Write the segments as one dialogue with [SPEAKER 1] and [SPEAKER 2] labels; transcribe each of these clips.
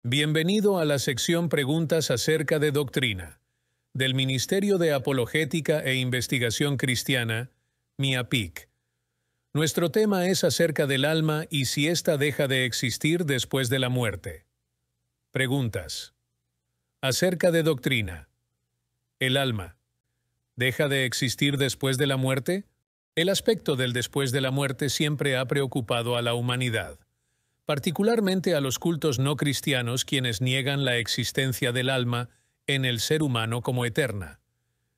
[SPEAKER 1] Bienvenido a la sección Preguntas acerca de doctrina, del Ministerio de Apologética e Investigación Cristiana, MIAPIC. Nuestro tema es acerca del alma y si ésta deja de existir después de la muerte. Preguntas. Acerca de doctrina. ¿El alma deja de existir después de la muerte? El aspecto del después de la muerte siempre ha preocupado a la humanidad, particularmente a los cultos no cristianos quienes niegan la existencia del alma en el ser humano como eterna.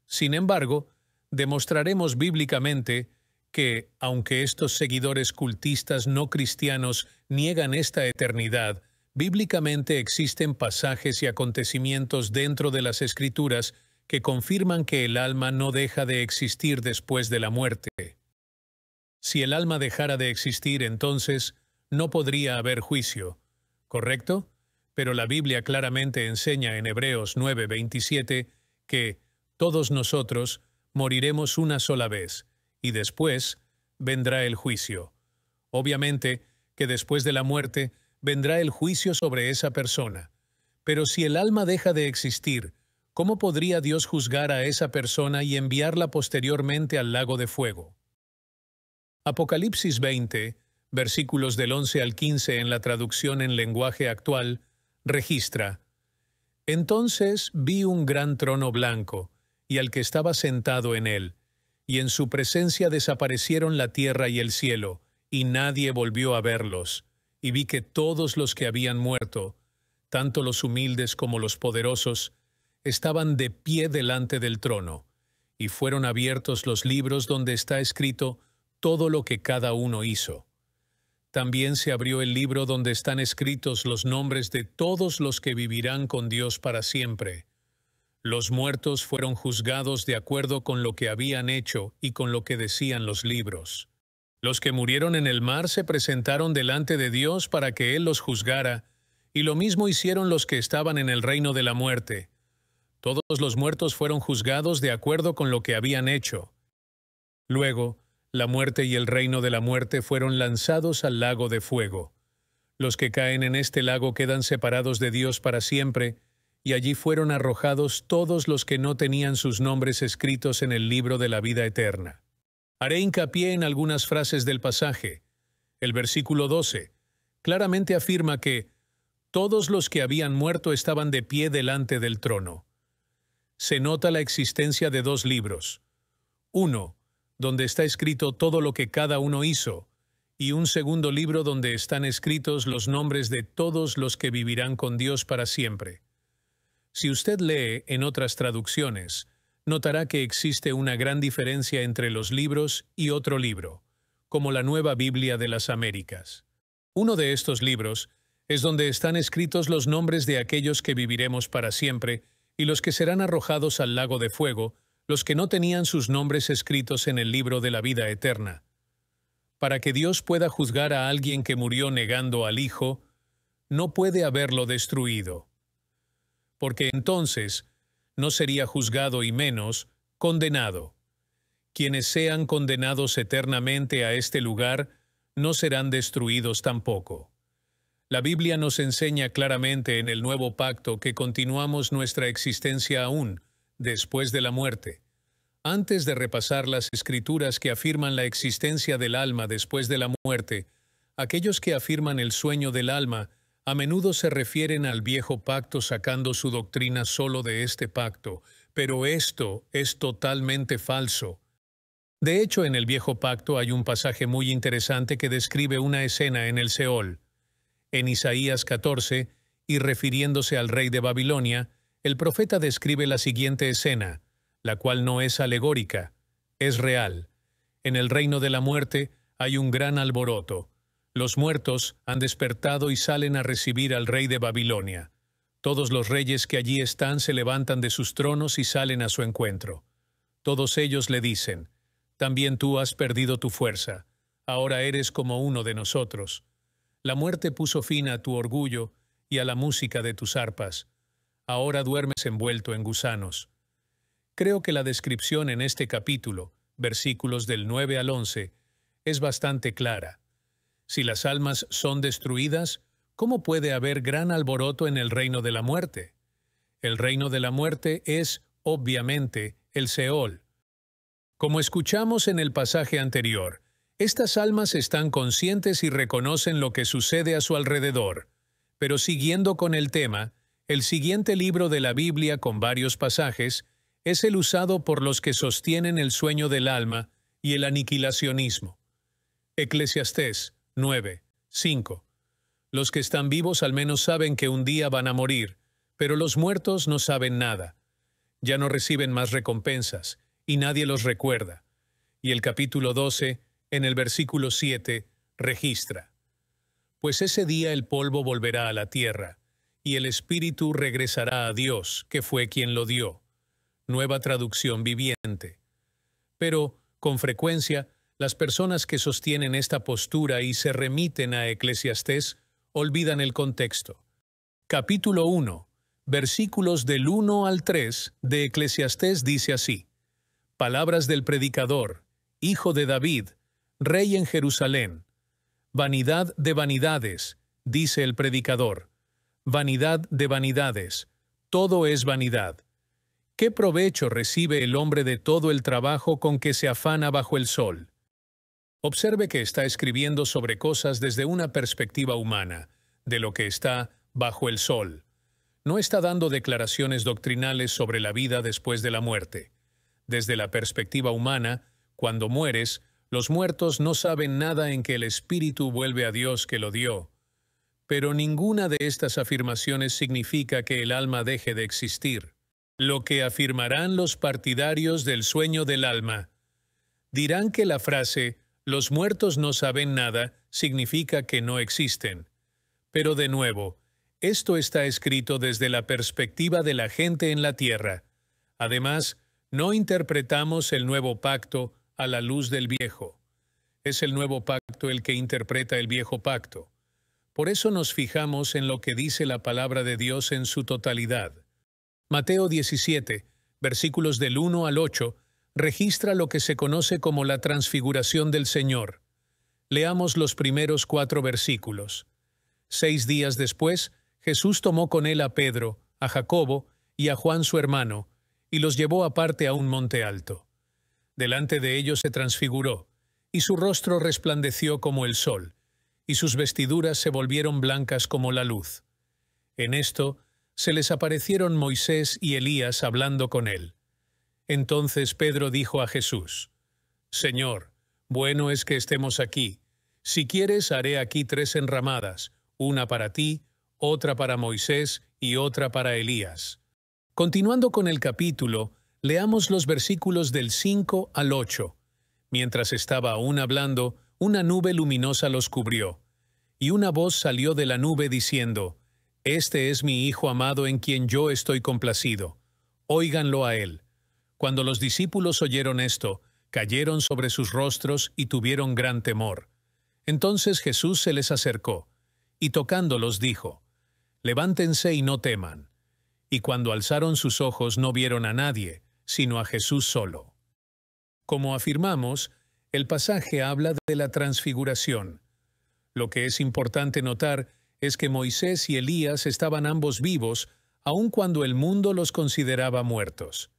[SPEAKER 1] Sin embargo, demostraremos bíblicamente que, aunque estos seguidores cultistas no cristianos niegan esta eternidad, bíblicamente existen pasajes y acontecimientos dentro de las Escrituras que confirman que el alma no deja de existir después de la muerte. Si el alma dejara de existir, entonces no podría haber juicio, ¿correcto? Pero la Biblia claramente enseña en Hebreos 9:27 que todos nosotros moriremos una sola vez, y después vendrá el juicio. Obviamente que después de la muerte vendrá el juicio sobre esa persona. Pero si el alma deja de existir, ¿cómo podría Dios juzgar a esa persona y enviarla posteriormente al lago de fuego? Apocalipsis 20, versículos del 11 al 15 en la traducción en lenguaje actual, registra: Entonces vi un gran trono blanco, y al que estaba sentado en él, y en su presencia desaparecieron la tierra y el cielo, y nadie volvió a verlos. Y vi que todos los que habían muerto, tanto los humildes como los poderosos, estaban de pie delante del trono, y fueron abiertos los libros donde está escrito todo lo que cada uno hizo. También se abrió el libro donde están escritos los nombres de todos los que vivirán con Dios para siempre. Los muertos fueron juzgados de acuerdo con lo que habían hecho y con lo que decían los libros. Los que murieron en el mar se presentaron delante de Dios para que Él los juzgara, y lo mismo hicieron los que estaban en el reino de la muerte. Todos los muertos fueron juzgados de acuerdo con lo que habían hecho. Luego, la muerte y el reino de la muerte fueron lanzados al lago de fuego. Los que caen en este lago quedan separados de Dios para siempre, y allí fueron arrojados todos los que no tenían sus nombres escritos en el libro de la vida eterna. Haré hincapié en algunas frases del pasaje. El versículo 12 claramente afirma que todos los que habían muerto estaban de pie delante del trono. Se nota la existencia de dos libros. Uno, donde está escrito todo lo que cada uno hizo, y un segundo libro donde están escritos los nombres de todos los que vivirán con Dios para siempre. Si usted lee en otras traducciones, notará que existe una gran diferencia entre los libros y otro libro, como la Nueva Biblia de las Américas. Uno de estos libros es donde están escritos los nombres de aquellos que viviremos para siempre y los que serán arrojados al lago de fuego, los que no tenían sus nombres escritos en el libro de la vida eterna. Para que Dios pueda juzgar a alguien que murió negando al Hijo, no puede haberlo destruido. Porque entonces no sería juzgado y menos condenado. Quienes sean condenados eternamente a este lugar no serán destruidos tampoco. La Biblia nos enseña claramente en el Nuevo Pacto que continuamos nuestra existencia aún después de la muerte. Antes de repasar las Escrituras que afirman la existencia del alma después de la muerte, aquellos que afirman el sueño del alma a menudo se refieren al viejo pacto sacando su doctrina solo de este pacto, pero esto es totalmente falso. De hecho, en el viejo pacto hay un pasaje muy interesante que describe una escena en el Seol. En Isaías 14, y refiriéndose al rey de Babilonia, el profeta describe la siguiente escena, la cual no es alegórica, es real. En el reino de la muerte hay un gran alboroto. Los muertos han despertado y salen a recibir al rey de Babilonia. Todos los reyes que allí están se levantan de sus tronos y salen a su encuentro. Todos ellos le dicen: «También tú has perdido tu fuerza. Ahora eres como uno de nosotros. La muerte puso fin a tu orgullo y a la música de tus arpas. Ahora duermes envuelto en gusanos». Creo que la descripción en este capítulo, versículos del 9 al 11, es bastante clara. Si las almas son destruidas, ¿cómo puede haber gran alboroto en el reino de la muerte? El reino de la muerte es, obviamente, el Seol. Como escuchamos en el pasaje anterior, estas almas están conscientes y reconocen lo que sucede a su alrededor. Pero siguiendo con el tema, el siguiente libro de la Biblia con varios pasajes es el usado por los que sostienen el sueño del alma y el aniquilacionismo. Eclesiastés 9, 5. Los que están vivos al menos saben que un día van a morir, pero los muertos no saben nada. Ya no reciben más recompensas, y nadie los recuerda. Y el capítulo 12, en el versículo 7, registra: pues ese día el polvo volverá a la tierra, y el espíritu regresará a Dios, que fue quien lo dio. Nueva traducción viviente. Pero, con frecuencia, las personas que sostienen esta postura y se remiten a Eclesiastés olvidan el contexto. Capítulo 1, versículos del 1 al 3 de Eclesiastés dice así: palabras del predicador, hijo de David, rey en Jerusalén. Vanidad de vanidades, dice el predicador. Vanidad de vanidades, todo es vanidad. ¿Qué provecho recibe el hombre de todo el trabajo con que se afana bajo el sol? Observe que está escribiendo sobre cosas desde una perspectiva humana, de lo que está bajo el sol. No está dando declaraciones doctrinales sobre la vida después de la muerte. Desde la perspectiva humana, cuando mueres, los muertos no saben nada en que el espíritu vuelve a Dios que lo dio. Pero ninguna de estas afirmaciones significa que el alma deje de existir. Lo que afirmarán los partidarios del sueño del alma. Dirán que la frase «los muertos no saben nada» significa que no existen. Pero de nuevo, esto está escrito desde la perspectiva de la gente en la tierra. Además, no interpretamos el nuevo pacto a la luz del viejo. Es el nuevo pacto el que interpreta el viejo pacto. Por eso nos fijamos en lo que dice la palabra de Dios en su totalidad. Mateo 17, versículos del 1 al 8, registra lo que se conoce como la transfiguración del Señor. Leamos los primeros 4 versículos. 6 días después, Jesús tomó con él a Pedro, a Jacobo y a Juan su hermano, y los llevó aparte a un monte alto. Delante de ellos se transfiguró, y su rostro resplandeció como el sol, y sus vestiduras se volvieron blancas como la luz. En esto se les aparecieron Moisés y Elías hablando con él. Entonces Pedro dijo a Jesús: Señor, bueno es que estemos aquí. Si quieres, haré aquí 3 enramadas, una para ti, otra para Moisés y otra para Elías. Continuando con el capítulo, leamos los versículos del 5 al 8. Mientras estaba aún hablando, una nube luminosa los cubrió, y una voz salió de la nube diciendo: Este es mi Hijo amado en quien yo estoy complacido. Óiganlo a él. Cuando los discípulos oyeron esto, cayeron sobre sus rostros y tuvieron gran temor. Entonces Jesús se les acercó, y tocándolos dijo: Levántense y no teman. Y cuando alzaron sus ojos no vieron a nadie, sino a Jesús solo. Como afirmamos, el pasaje habla de la transfiguración. Lo que es importante notar es que Moisés y Elías estaban ambos vivos, aun cuando el mundo los consideraba muertos.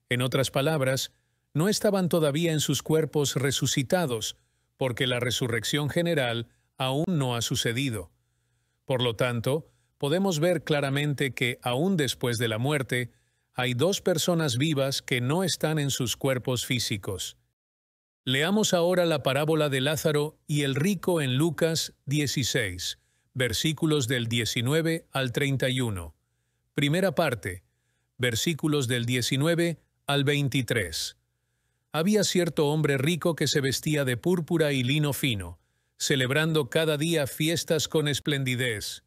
[SPEAKER 1] En otras palabras, no estaban todavía en sus cuerpos resucitados, porque la resurrección general aún no ha sucedido. Por lo tanto, podemos ver claramente que, aún después de la muerte, hay 2 personas vivas que no están en sus cuerpos físicos. Leamos ahora la parábola de Lázaro y el rico en Lucas 16, versículos del 19 al 31. Primera parte, versículos del 19 al 23. Había cierto hombre rico que se vestía de púrpura y lino fino, celebrando cada día fiestas con esplendidez.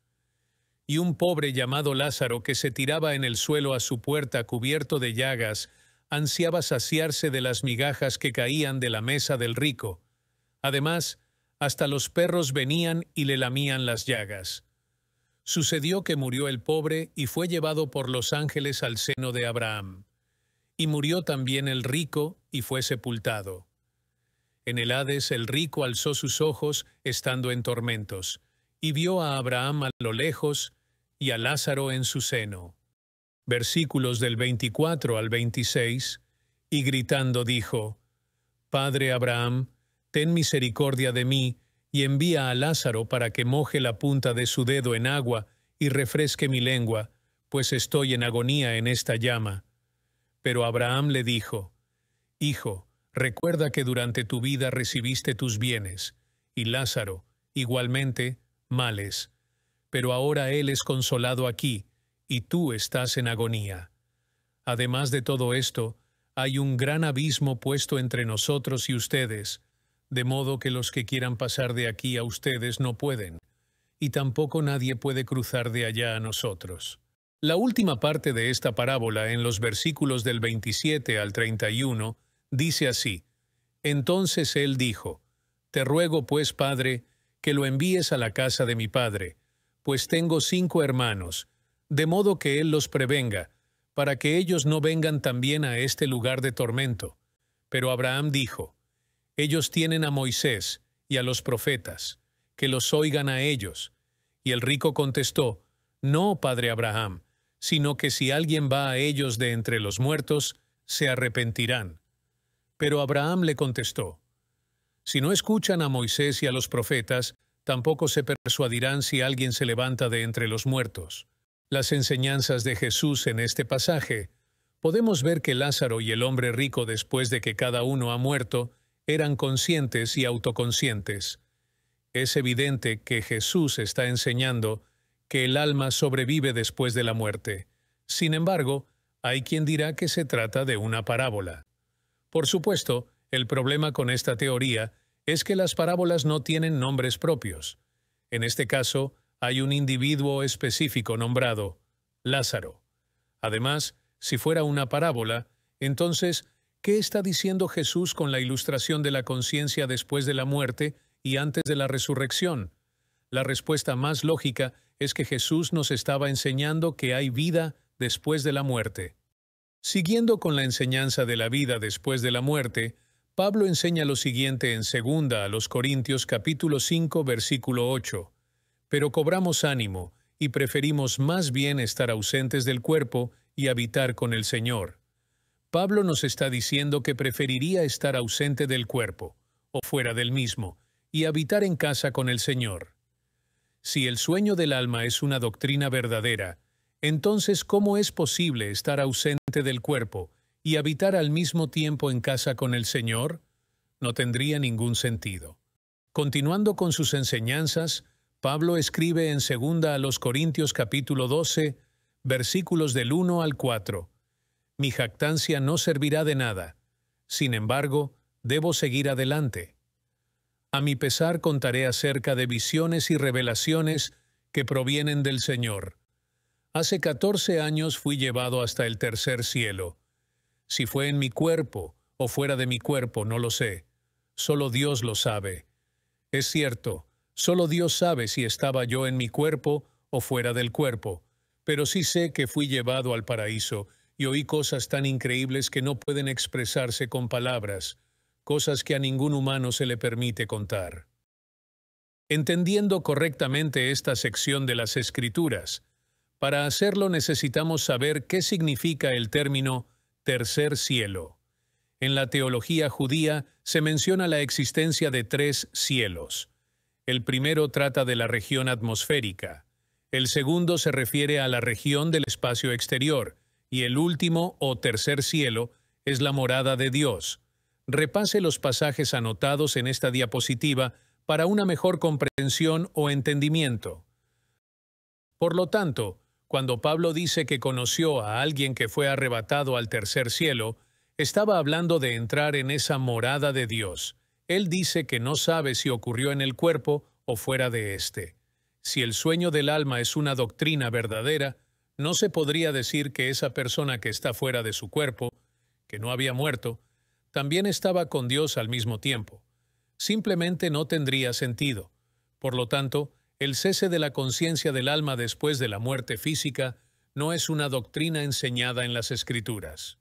[SPEAKER 1] Y un pobre llamado Lázaro, que se tiraba en el suelo a su puerta cubierto de llagas, ansiaba saciarse de las migajas que caían de la mesa del rico. Además, hasta los perros venían y le lamían las llagas. Sucedió que murió el pobre y fue llevado por los ángeles al seno de Abraham. Y murió también el rico y fue sepultado. En el Hades el rico alzó sus ojos, estando en tormentos, y vio a Abraham a lo lejos y a Lázaro en su seno. Versículos del 24 al 26, y gritando dijo, Padre Abraham, ten misericordia de mí, y envía a Lázaro para que moje la punta de su dedo en agua y refresque mi lengua, pues estoy en agonía en esta llama. Pero Abraham le dijo, Hijo, recuerda que durante tu vida recibiste tus bienes, y Lázaro, igualmente, males. Pero ahora él es consolado aquí, y tú estás en agonía. Además de todo esto, hay un gran abismo puesto entre nosotros y ustedes, de modo que los que quieran pasar de aquí a ustedes no pueden, y tampoco nadie puede cruzar de allá a nosotros. La última parte de esta parábola, en los versículos del 27 al 31, dice así, Entonces él dijo, Te ruego pues, Padre, que lo envíes a la casa de mi padre, pues tengo 5 hermanos, de modo que él los prevenga, para que ellos no vengan también a este lugar de tormento. Pero Abraham dijo, Ellos tienen a Moisés y a los profetas, que los oigan a ellos. Y el rico contestó, No, padre Abraham, sino que si alguien va a ellos de entre los muertos, se arrepentirán. Pero Abraham le contestó, Si no escuchan a Moisés y a los profetas, tampoco se persuadirán si alguien se levanta de entre los muertos. Las enseñanzas de Jesús en este pasaje, podemos ver que Lázaro y el hombre rico, después de que cada uno ha muerto, eran conscientes y autoconscientes. Es evidente que Jesús está enseñando que el alma sobrevive después de la muerte. Sin embargo, hay quien dirá que se trata de una parábola. Por supuesto, el problema con esta teoría es que las parábolas no tienen nombres propios. En este caso, hay un individuo específico nombrado Lázaro. Además, si fuera una parábola, entonces, ¿qué está diciendo Jesús con la ilustración de la conciencia después de la muerte y antes de la resurrección? La respuesta más lógica es que Jesús nos estaba enseñando que hay vida después de la muerte. Siguiendo con la enseñanza de la vida después de la muerte, Pablo enseña lo siguiente en 2 a los Corintios capítulo 5 versículo 8. Pero cobramos ánimo y preferimos más bien estar ausentes del cuerpo y habitar con el Señor. Pablo nos está diciendo que preferiría estar ausente del cuerpo, o fuera del mismo, y habitar en casa con el Señor. Si el sueño del alma es una doctrina verdadera, entonces ¿cómo es posible estar ausente del cuerpo y habitar al mismo tiempo en casa con el Señor? No tendría ningún sentido. Continuando con sus enseñanzas, Pablo escribe en 2 a los Corintios capítulo 12, versículos del 1 al 4. Mi jactancia no servirá de nada. Sin embargo, debo seguir adelante. A mi pesar contaré acerca de visiones y revelaciones que provienen del Señor. Hace 14 años fui llevado hasta el tercer cielo. Si fue en mi cuerpo o fuera de mi cuerpo, no lo sé. Solo Dios lo sabe. Es cierto, solo Dios sabe si estaba yo en mi cuerpo o fuera del cuerpo, pero sí sé que fui llevado al paraíso y oí cosas tan increíbles que no pueden expresarse con palabras, cosas que a ningún humano se le permite contar. Entendiendo correctamente esta sección de las Escrituras, para hacerlo necesitamos saber qué significa el término tercer cielo. En la teología judía se menciona la existencia de 3 cielos. El primero trata de la región atmosférica, el segundo se refiere a la región del espacio exterior, y el último, o tercer cielo, es la morada de Dios. Repase los pasajes anotados en esta diapositiva para una mejor comprensión o entendimiento. Por lo tanto, cuando Pablo dice que conoció a alguien que fue arrebatado al tercer cielo, estaba hablando de entrar en esa morada de Dios. Él dice que no sabe si ocurrió en el cuerpo o fuera de éste. Si el sueño del alma es una doctrina verdadera, no se podría decir que esa persona que está fuera de su cuerpo, que no había muerto, también estaba con Dios al mismo tiempo. Simplemente no tendría sentido. Por lo tanto, el cese de la conciencia del alma después de la muerte física no es una doctrina enseñada en las Escrituras.